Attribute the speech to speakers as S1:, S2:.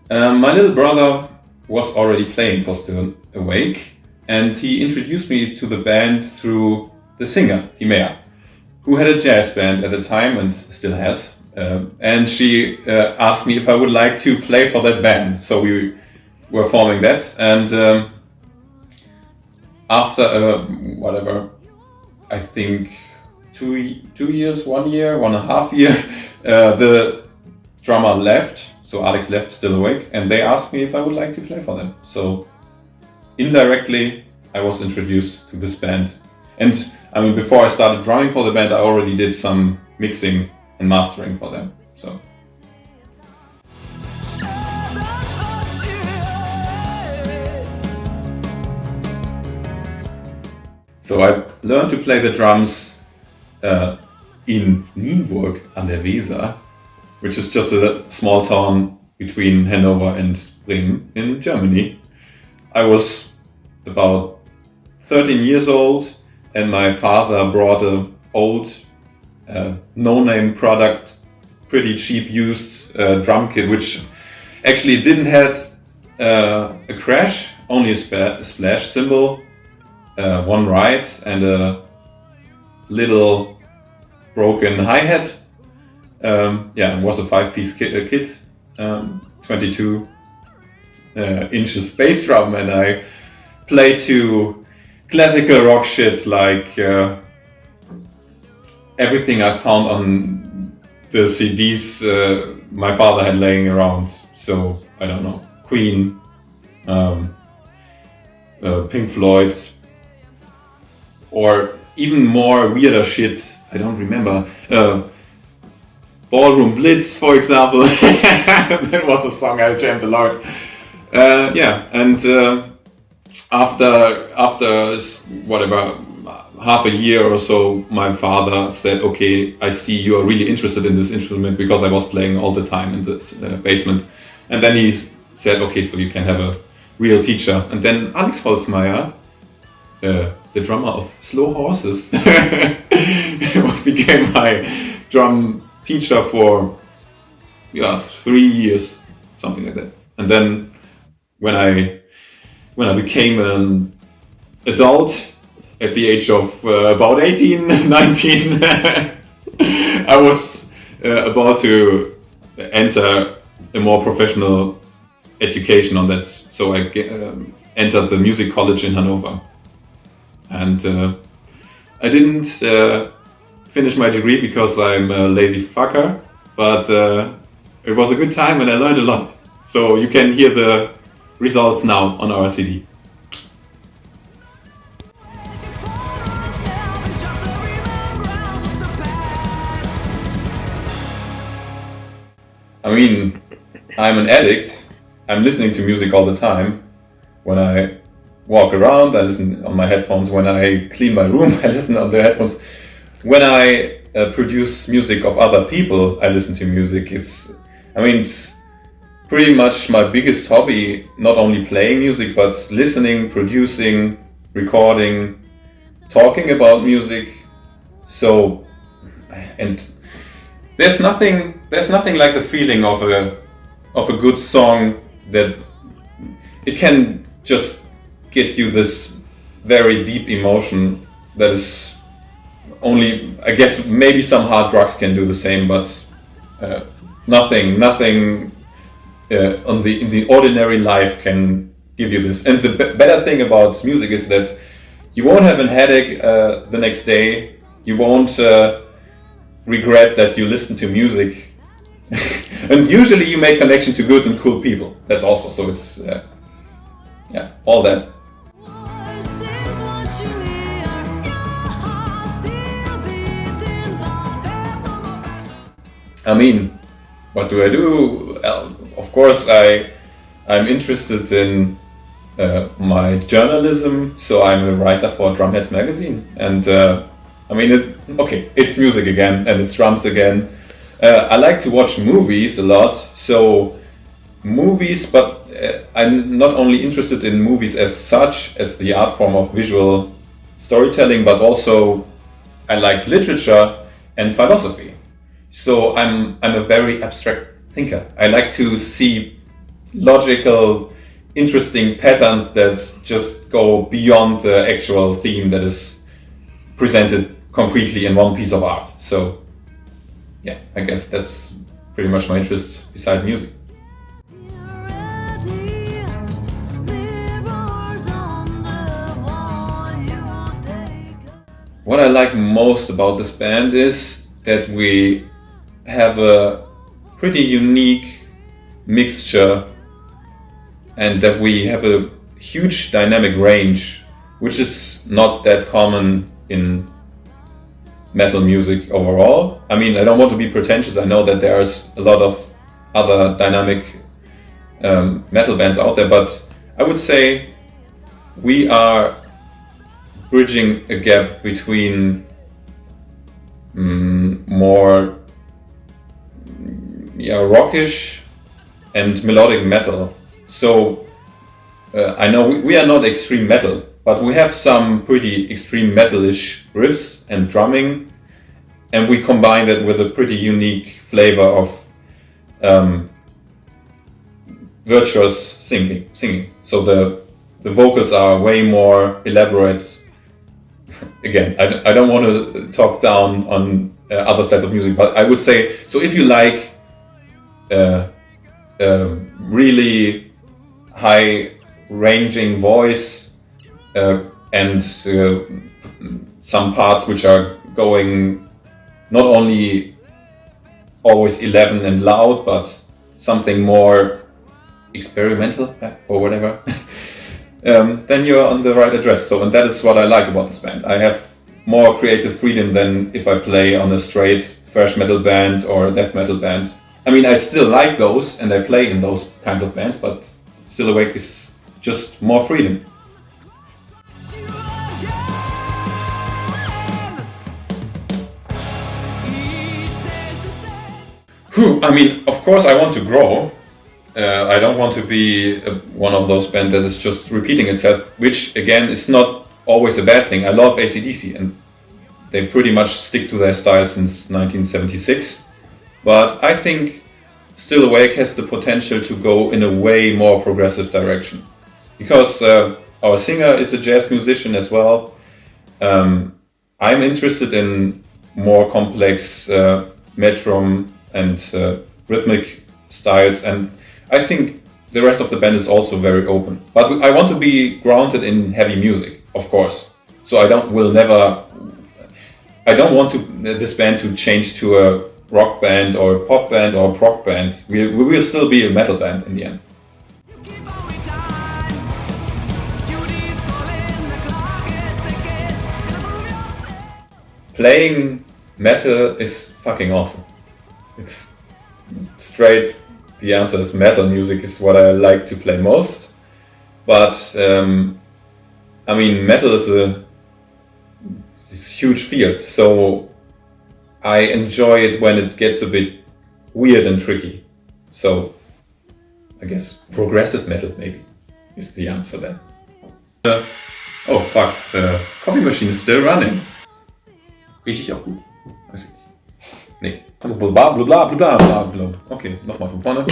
S1: My little brother was already playing for Still Awake, and he introduced me to the band through the singer, Timea, who had a jazz band at the time and still has. And she asked me if I would like to play for that band. So we were forming that. And after I think 2 years, 1 year, 1.5 years, the drummer left. So Alex left Still Awake, and they asked me if I would like to play for them. So indirectly, I was introduced to this band. And I mean, before I started drumming for the band, I already did some mixing and mastering for them. So I learned to play the drums in Nienburg an der Weser, which is just a small town between Hanover and Bremen in Germany. I was about 13 years old, and my father brought an old no-name product, pretty cheap used drum kit, which actually didn't have a crash, only a splash cymbal, one ride, and a little broken hi-hat. It was a 5-piece kit, 22 inches bass drum, and I played to classical rock shit like everything I found on the CDs my father had laying around. So I don't know, Queen, Pink Floyd, or even more weirder shit. I don't remember. Ballroom Blitz, for example. That was a song I jammed a lot. After half a year or so, my father said, "Okay, I see you are really interested in this instrument," because I was playing all the time in this basement. And then he said, "Okay, so you can have a real teacher." And then Alex Holzmeier, the drummer of Slow Horses, became my drum teacher for 3 years, something like that. And then when I became an adult at the age of about 18, 19, I was about to enter a more professional education on that. So I entered the music college in Hanover. And I didn't finish my degree because I'm a lazy fucker, but it was a good time and I learned a lot. So you can hear the results now on our CD. I mean, I'm an addict. I'm listening to music all the time. When I walk around, I listen on my headphones. When I clean my room, I listen on the headphones. When I produce music of other people, I listen to music. It's pretty much my biggest hobby, not only playing music, but listening, producing, recording, talking about music. So, and there's nothing like the feeling of a good song that it can just get you this very deep emotion that is only, I guess, maybe some hard drugs can do the same, but nothing in the ordinary life can give you this. And the better thing about music is that you won't have a headache the next day. You won't regret that you listen to music. And usually you make connection to good and cool people. That's also, so it's all that. I mean, what do I do? Of course, I'm interested in my journalism, so I'm a writer for Drumheads magazine, and it's music again, and it's drums again. I like to watch movies a lot, so movies, but I'm not only interested in movies as such, as the art form of visual storytelling, but also I like literature and philosophy. So I'm a very abstract thinker. I like to see logical, interesting patterns that just go beyond the actual theme that is presented concretely in one piece of art. So yeah, I guess that's pretty much my interest besides music. What I like most about this band is that we have a pretty unique mixture and that we have a huge dynamic range, which is not that common in metal music overall. I mean, I don't want to be pretentious. I know that there's a lot of other dynamic metal bands out there, but I would say we are bridging a gap between more rockish and melodic metal. So I know we are not extreme metal, but we have some pretty extreme metalish riffs and drumming, and we combine that with a pretty unique flavor of virtuous singing. So the vocals are way more elaborate. Again, I don't want to talk down on other styles of music, but I would say, so if you like really high ranging voice and some parts which are going not only always 11 and loud, but something more experimental or whatever, then you're on the right address. So, and that is what I like about this band. I have more creative freedom than if I play on a straight thrash metal band or a death metal band. I mean, I still like those and I play in those kinds of bands, but Still Awake is just more freedom. I mean, of course I want to grow. I don't want to be one of those bands that is just repeating itself, which again is not always a bad thing. I love AC/DC and they pretty much stick to their style since 1976. But I think Still Awake has the potential to go in a way more progressive direction. Because our singer is a jazz musician as well. I'm interested in more complex metrum and rhythmic styles, and I think the rest of the band is also very open. But I want to be grounded in heavy music, of course. So I don't want this band to change to a rock band or a pop band or a prog band. We will still be a metal band in the end. Playing metal is fucking awesome. It's straight, the answer is metal music is what I like to play most. But I mean, metal is this huge field, so I enjoy it when it gets a bit weird and tricky. So I guess progressive metal maybe is the answer then. Oh fuck, the coffee machine is still running. Riech ich auch gut? Weiß ich nicht. Nee. Bla bla bla bla bla bla. Okay, nochmal von vorne.